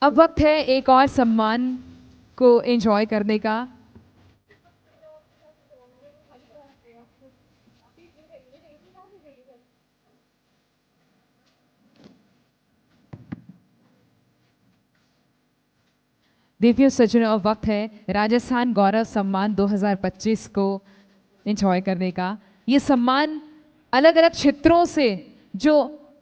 अब वक्त है एक और सम्मान को एंजॉय करने का। देवियों सज्जनों, अब वक्त है राजस्थान गौरव सम्मान 2025 को एंजॉय करने का। ये सम्मान अलग अलग क्षेत्रों से जो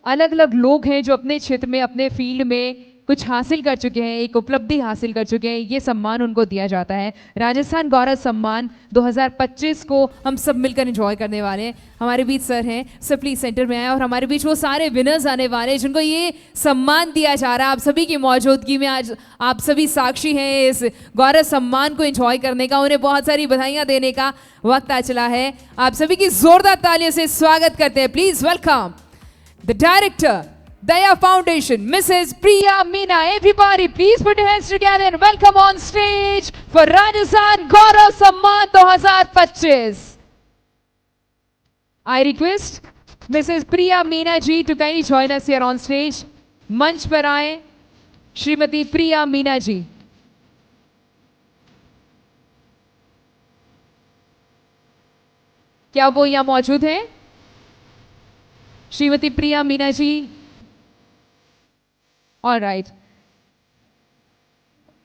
अलग अलग लोग हैं जो अपने क्षेत्र में अपने फील्ड में कुछ हासिल कर चुके हैं, एक उपलब्धि हासिल कर चुके हैं, ये सम्मान उनको दिया जाता है। राजस्थान गौरव सम्मान 2025 को हम सब मिलकर एंजॉय करने वाले हैं। हमारे बीच सर हैं, सर प्लीज सेंटर में आए, और हमारे बीच वो सारे विनर्स आने वाले हैं जिनको ये सम्मान दिया जा रहा है। आप सभी की मौजूदगी में आज आप सभी साक्षी हैं इस गौरव सम्मान को एंजॉय करने का, उन्हें बहुत सारी बधाइयां देने का वक्त आ चला है। आप सभी की जोरदार तालियों से स्वागत करते हैं। Please welcome the director Daya Foundation, Mrs. Priya Meena. Everybody, please put your hands together and welcome on stage for Rajasthan Gaurav Samman 2025. I request Mrs. Priya Meena ji to kindly join us here on stage. मंच पर आए श्रीमती प्रिया मीना जी। क्या वो यहाँ मौजूद हैं? श्रीमती प्रिया Meena ji. All right.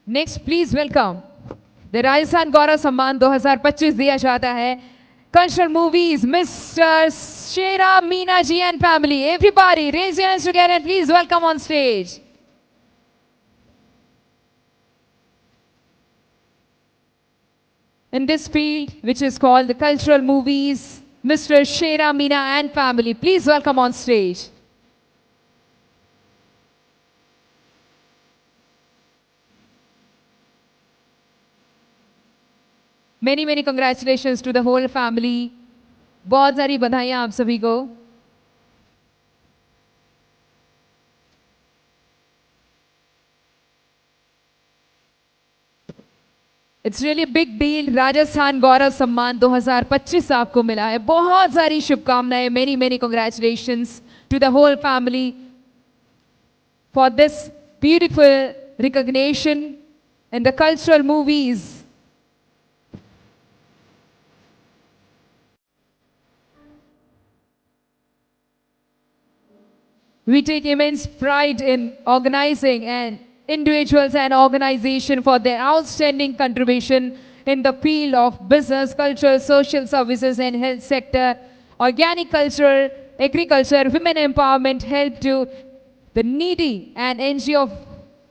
Next, please welcome the Rajasthan Gaurav Samman 2025 दिया जाता है Cultural Movies, Mr. Shera Meena ji and family. Everybody, raise your hands together and please welcome on stage. In this field, which is called the Cultural Movies, Mr. Shera Meena and family. Please welcome on stage. Many congratulations to the whole family. बहुत सारी बधाइयाँ आप सभी को। It's really a big deal. Rajasthan गौरव सम्मान 2025 आपको मिला है। बहुत सारी शुभकामनाएं। Many congratulations to the whole family for this beautiful recognition in the cultural movies. We take immense pride in organizing and individuals and organizations for their outstanding contribution in the field of business, culture, social services and health sector, organic culture, agriculture, women empowerment, help to the needy and NGO of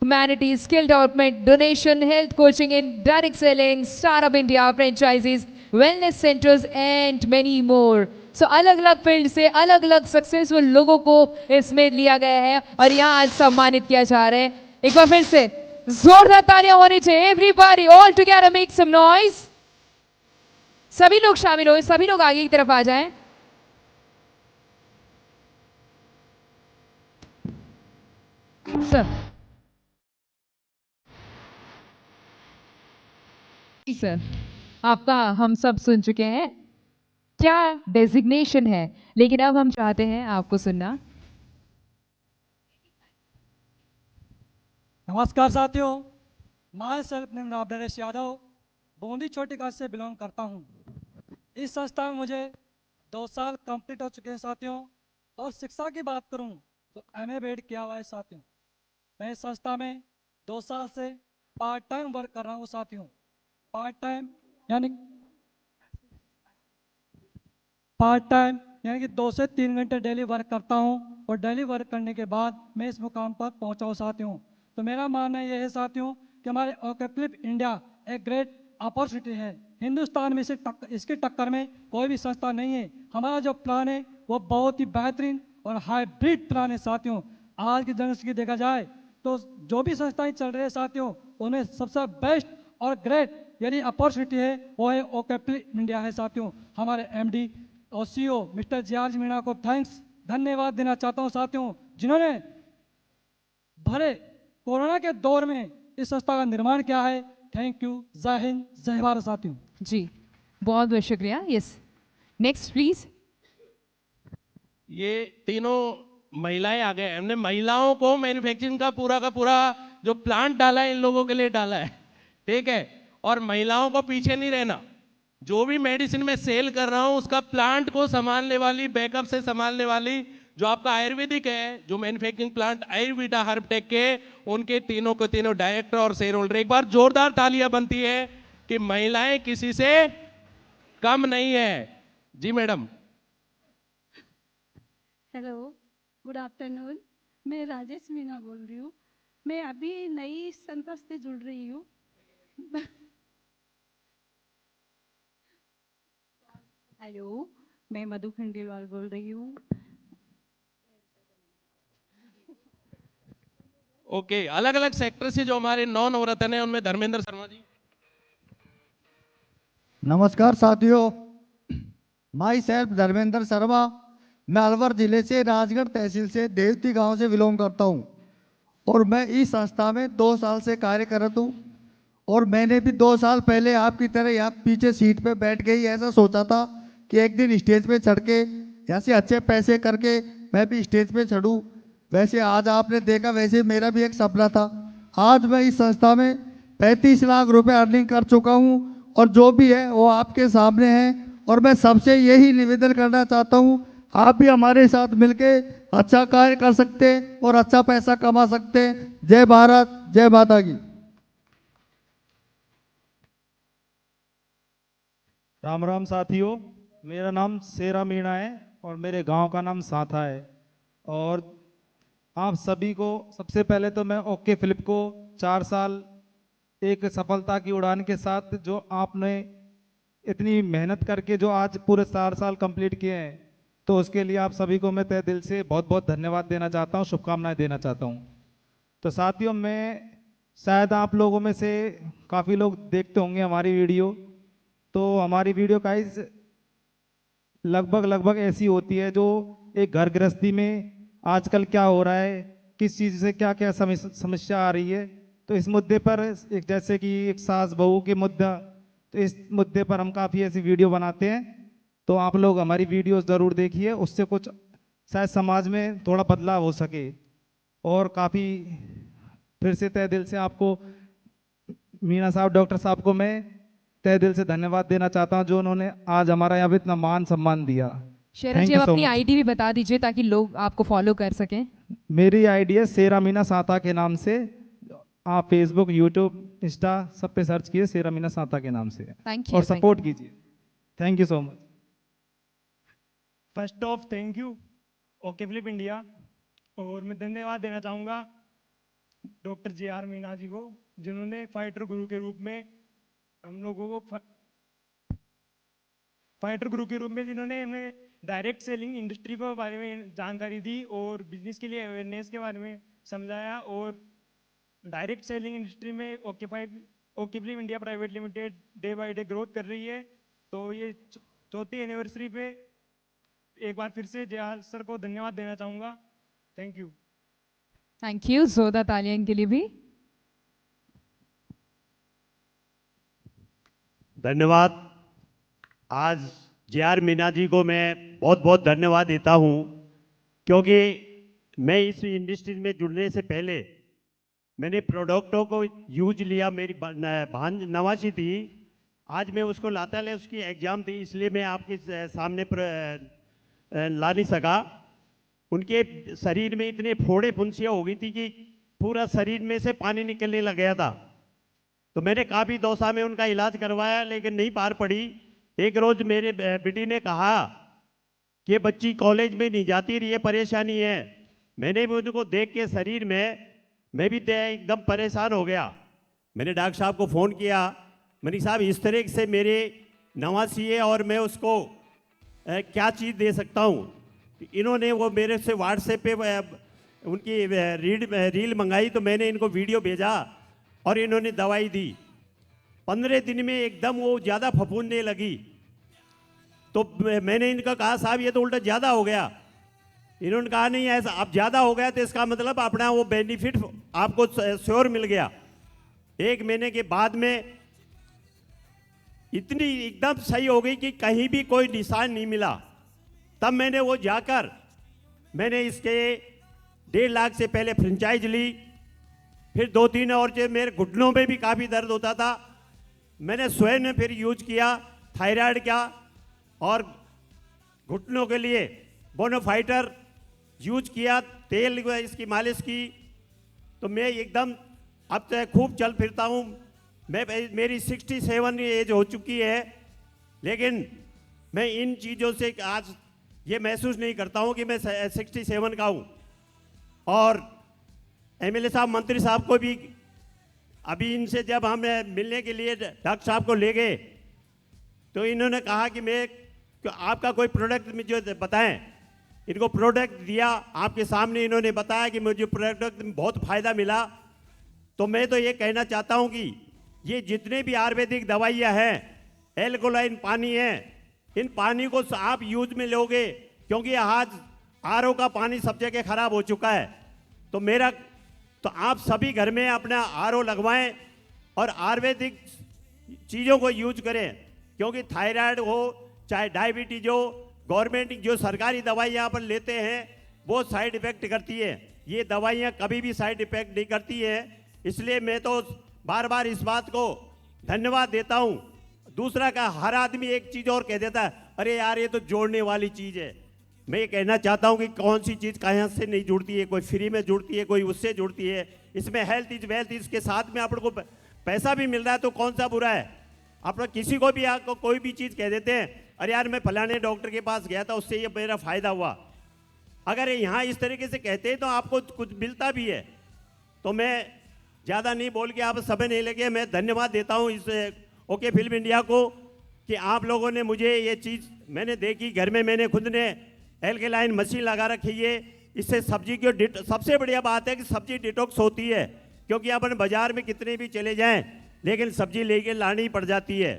humanity, skill development, donation, health coaching in direct selling, Startup India, franchises, wellness centers and many more. So अलग अलग field से अलग अलग successful लोगों को इसमें लिया गया है और यहाँ आज सम्मानित किया जा रहा है। एक बार फिर से जोरदार तालियां होनी चाहिए। Everybody all together make some noise. सभी लोग शामिल हो, सभी लोग आगे की तरफ आ जाएं। सर आपका हम सब सुन चुके हैं क्या डेजिग्नेशन है, लेकिन अब हम चाहते हैं आपको सुनना। नमस्कार साथियों, मैं सेल्फ नरेश यादव बूंदी छोटी कास्ट से बिलोंग करता हूँ। इस संस्था में मुझे 2 साल कंप्लीट हो चुके हैं साथियों। और शिक्षा की बात करूँ तो MA BEd किया हुआ है साथियों। मैं इस संस्था में 2 साल से पार्ट टाइम वर्क कर रहा हूँ साथियों। पार्ट टाइम यानी कि 2 से 3 घंटे डेली वर्क करता हूँ और डेली वर्क करने के बाद मैं इस मुकाम पर पहुँचा हूँ साथियों। तो मेरा मानना यह है साथियों कि हमारे ओकेफ्लिप इंडिया एक ग्रेट अपॉर्चुनिटी है। हिंदुस्तान में इसकी टक्कर में कोई भी संस्था नहीं है। हमारा जो प्लान है वो बहुत ही बेहतरीन और हाइब्रिड प्लान है साथियों। आज की जनरेशन की देखा जाए तो जो भी संस्थाएं चल रही है साथियों, उन्हें सबसे बेस्ट और ग्रेट यानी अपॉर्चुनिटी है वो है ओकेफ्लिप इंडिया है साथियों। हमारे MD और CEO मिस्टर जॉर्ज मीणा को धन्यवाद देना चाहता हूं साथियों, जिन्होंने भरे कोरोना के दौर में इस संस्था का निर्माण किया है। Thank you. जय हिंद, जय भारत साथियों। जी बहुत बहुत शुक्रिया। Yes next please. ये तीनों महिलाएं आ गए। हमने महिलाओं को मैन्युफैक्चरिंग का पूरा जो प्लांट डाला है इन लोगों के लिए डाला है, ठीक है। और महिलाओं को पीछे नहीं रहना, जो भी मेडिसिन में सेल कर रहा हूं उसका प्लांट को संभालने वाली, बैकअप से संभालने वाली जो आपका आयुर्वेदिक है, जो मैन्युफैक्चरिंग प्लांट आयुर्वेदा हर्बटेक के, उनके तीनों को तीनों डायरेक्टर और शेयर होल्डर, एक बार जोरदार तालियां बनती है कि महिलाएं किसी से कम नहीं है। जी मैडम। Hello, good afternoon. मैं राजेश मीना बोल रही हूँ। मैं अभी नई संपर्क से जुड़ रही हूँ। हेलो, मैं मधु खंडेलवाल बोल रही हूँ। ओके, अलग अलग सेक्टर से जो हमारे 9 नवरत्न है उनमें धर्मेंद्र शर्मा जी। नमस्कार साथियों, माई सेल्फ धर्मेंद्र शर्मा। मैं अलवर जिले से राजगढ़ तहसील से देवती गांव से बिलोंग करता हूं और मैं इस संस्था में 2 साल से कार्यरत हूं। और मैंने भी 2 साल पहले आपकी तरह यहाँ पीछे सीट पे बैठ के ही ऐसा सोचा था कि एक दिन स्टेज पे चढ़ के यहाँ से अच्छे पैसे करके मैं भी स्टेज पे चढ़ूँ। वैसे आज आपने देखा, वैसे मेरा भी एक सपना था। आज मैं इस संस्था में 35 लाख रुपए अर्निंग कर चुका हूँ और जो भी है वो आपके सामने है। और मैं सबसे यही निवेदन करना चाहता हूँ, आप भी हमारे साथ मिलके अच्छा कार्य कर सकते हैं और अच्छा पैसा कमा सकते हैं। जय भारत, जय माता की। राम राम साथियों, मेरा नाम शेरा मीणा है और मेरे गांव का नाम साथा है। और आप सभी को सबसे पहले तो मैं ओके फिलिप को 4 साल एक सफलता की उड़ान के साथ जो आपने इतनी मेहनत करके जो आज पूरे 4 साल कंप्लीट किए हैं, तो उसके लिए आप सभी को मैं तहे दिल से बहुत बहुत धन्यवाद देना चाहता हूं, शुभकामनाएं देना चाहता हूं। तो साथियों, मैं शायद आप लोगों में से काफ़ी लोग देखते होंगे हमारी वीडियो। तो हमारी वीडियो गाइस लगभग ऐसी होती है जो एक घर गृहस्थी में आजकल क्या हो रहा है, किस चीज़ से क्या क्या समस्या आ रही है, तो इस मुद्दे पर एक जैसे कि एक सास बहू के मुद्दा, तो इस मुद्दे पर हम काफ़ी ऐसी वीडियो बनाते हैं। तो आप लोग हमारी वीडियो ज़रूर देखिए, उससे कुछ शायद समाज में थोड़ा बदलाव हो सके। और काफ़ी फिर से तहे दिल से आपको मीणा साहब, डॉक्टर साहब को मैं तहे दिल से धन्यवाद देना चाहता हूं जो उन्होंने आज हमारा यहाँ पे इतना मान सम्मान दिया। शेरा थैंक जी, यू आप सो अपनी मच। आईडी भी बता दीजिए ताकि लोग आपको फॉलो कर सकें। मेरी आईडी है शेरा मीना साता के नाम से। आप फेसबुक, यूट्यूब, इंस्टा सब पे सर्च कीजिए शेरा मीना साता के नाम से थैंक और यू। सपोर्ट कीजिए। Thank you so much. First of thank you okay Philip India. और मैं धन्यवाद देना चाहूँगा डॉक्टर जे.आर. मीना जी को, जिन्होंने फाइटर गुरु के रूप में हम लोगों को फाइटर गुरु के रूप में जिन्होंने हमें डायरेक्ट सेलिंग इंडस्ट्री के बारे में जानकारी दी और बिजनेस के लिए अवेयरनेस के बारे में समझाया। और डायरेक्ट सेलिंग इंडस्ट्री में okay Philip India private limited day by day growth कर रही है। तो ये 4th एनिवर्सरी पे एक बार फिर से जे.आर. सर को धन्यवाद देना चाहूँगा। Thank you. Thank you. जोरदार तालियां इनके लिए भी। धन्यवाद। आज जे.आर. मीना जी को मैं बहुत बहुत धन्यवाद देता हूं, क्योंकि मैं इस इंडस्ट्री में जुड़ने से पहले मैंने प्रोडक्टों को यूज लिया। मेरी भांज नवासी थी, आज मैं उसको लाता ले, उसकी एग्जाम थी, इसलिए मैं आपके सामने ला नहीं सका। उनके शरीर में इतने फोड़े फुंसियाँ हो गई थी कि पूरा शरीर में से पानी निकलने लग गया था। तो मैंने काफ़ी दौसा में उनका इलाज करवाया, लेकिन नहीं पार पड़ी। एक रोज़ मेरे बेटी ने कहा कि ये बच्ची कॉलेज में नहीं जाती रही है, परेशानी है। मैंने भी उनको देख के शरीर में मैं भी एकदम परेशान हो गया। मैंने डॉक्टर साहब को फ़ोन किया, मैंने साहब इस तरह से मेरे नवासी है और मैं उसको क्या चीज़ दे सकता हूँ। इन्होंने वो मेरे से व्हाट्सएप पे उनकी रील मंगाई, तो मैंने इनको वीडियो भेजा और इन्होंने दवाई दी। 15 दिन में एकदम वो ज़्यादा फफूंदने लगी। तो मैंने इनका कहा साहब ये तो उल्टा ज़्यादा हो गया। इन्होंने कहा नहीं ऐसा, अब ज़्यादा हो गया तो इसका मतलब अपना वो बेनिफिट आपको श्योर मिल गया। 1 महीने के बाद में इतनी एकदम सही हो गई कि कहीं भी कोई निशान नहीं मिला। तब मैंने वो जाकर मैंने इसके 1.5 लाख से पहले फ्रेंचाइज ली, फिर 2-3 और जो मेरे घुटनों में भी काफ़ी दर्द होता था, मैंने स्वयं ने फिर यूज किया थायराइड का, और घुटनों के लिए बोनोफाइटर यूज किया, तेल इसकी मालिश की, तो मैं एकदम अब तो खूब चल फिरता हूँ। मेरी 67 एज हो चुकी है, लेकिन मैं इन चीज़ों से आज ये महसूस नहीं करता हूँ कि मैं 67 का हूँ। और एमएलए साहब, मंत्री साहब को भी अभी इनसे जब हम मिलने के लिए डॉक्टर साहब को ले गए, तो इन्होंने कहा कि आपका कोई प्रोडक्ट मुझे बताएं। इनको प्रोडक्ट दिया, आपके सामने इन्होंने बताया कि मुझे प्रोडक्ट में बहुत फ़ायदा मिला। तो मैं तो ये कहना चाहता हूँ कि ये जितने भी आयुर्वेदिक दवाइयाँ हैं, एल्कोलाइन पानी है, इन पानी को आप यूज में लोगे, क्योंकि आज आरओ का पानी सब जगह खराब हो चुका है। तो आप सभी घर में अपना आरओ लगवाएं और आयुर्वेदिक चीज़ों को यूज करें, क्योंकि थायराइड हो चाहे डायबिटीज हो, गवर्नमेंट जो सरकारी दवाई यहाँ पर लेते हैं वो साइड इफेक्ट करती है। ये दवाइयाँ कभी भी साइड इफेक्ट नहीं करती है। इसलिए मैं तो बार बार इस बात को धन्यवाद देता हूँ। दूसरा का हर आदमी एक चीज़ और कह देता है, अरे यार ये तो जोड़ने वाली चीज़ है। मैं ये कहना चाहता हूँ कि कौन सी चीज़ कहाँ से नहीं जुड़ती है, कोई फ्री में जुड़ती है, कोई उससे जुड़ती है। इसमें हेल्थ इज वेल्थ, इसके साथ में आपको पैसा भी मिल रहा है, तो कौन सा बुरा है। आप लोग किसी को भी आपको कोई भी चीज़ कह देते हैं, अरे यार मैं फलाने डॉक्टर के पास गया था, उससे ये मेरा फ़ायदा हुआ। अगर यहाँ इस तरीके से कहते हैं तो आपको कुछ मिलता भी है। तो मैं ज़्यादा नहीं बोल के आप समय नहीं लगे, मैं धन्यवाद देता हूँ इस ओके फिल्म इंडिया को कि आप लोगों ने मुझे ये चीज़ मैंने देखी। घर में मैंने खुद ने एल्कलाइन मशीन लगा रखी है। इससे सब्जी की सबसे बढ़िया बात है कि सब्जी डिटॉक्स होती है, क्योंकि अपन बाजार में कितने भी चले जाएं लेकिन सब्जी लेके लानी पड़ जाती है।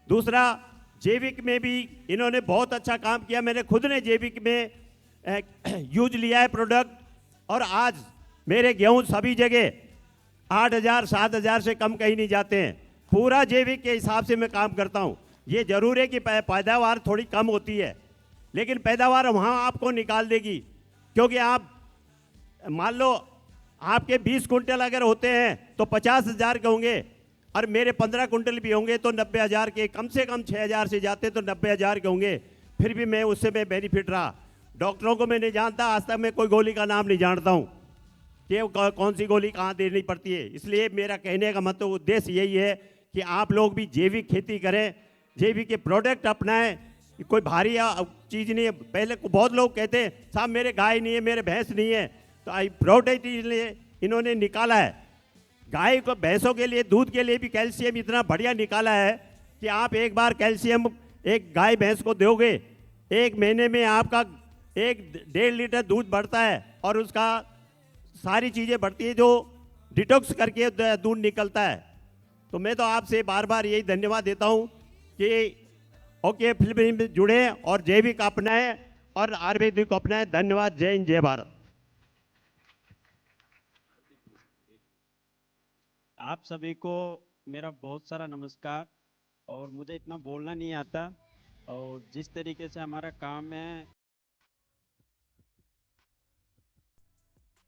दूसरा, जैविक में भी इन्होंने बहुत अच्छा काम किया। मैंने खुद ने जैविक में यूज लिया है प्रोडक्ट, और आज मेरे गेहूँ सभी जगह 8,000 7,000 से कम कहीं नहीं जाते हैं। पूरा जैविक के हिसाब से मैं काम करता हूँ। ये जरूर है कि पैदावार थोड़ी कम होती है, लेकिन पैदावार वहाँ आपको निकाल देगी, क्योंकि आप मान लो आपके 20 कुंटल अगर होते हैं तो 50,000 के होंगे, और मेरे 15 कुंटल भी होंगे तो 90,000 के, कम से कम 6,000 से जाते तो 90,000 के होंगे। फिर भी मैं उससे मैं बेनिफिट रहा। डॉक्टरों को मैं नहीं जानता, आज तक मैं कोई गोली का नाम नहीं जानता हूँ कि कौन सी गोली कहाँ देनी पड़ती है। इसलिए मेरा कहने का मतलब उद्देश्य यही है कि आप लोग भी जैविक खेती करें, जैविक के प्रोडक्ट अपनाएं। कोई भारी चीज़ नहीं है। पहले बहुत लोग कहते हैं साहब मेरे गाय नहीं है, मेरे भैंस नहीं है, तो आई प्रोडक्ट इसलिए इन्होंने निकाला है। गाय को, भैंसों के लिए, दूध के लिए भी कैल्शियम इतना बढ़िया निकाला है कि आप एक बार कैल्शियम एक गाय भैंस को दोगे, 1 महीने में आपका 1-1.5 लीटर दूध बढ़ता है, और उसका सारी चीज़ें बढ़ती है जो डिटॉक्स करके दूध निकलता है। तो मैं तो आपसे बार बार यही धन्यवाद देता हूँ कि ओके फिल्म में जुड़े और जैविक अपनाएं और आयुर्वेदिक को अपनाएं। धन्यवाद। जय हिंद, जय भारत। आप सभी को मेरा बहुत सारा नमस्कार। और मुझे इतना बोलना नहीं आता, और जिस तरीके से हमारा काम है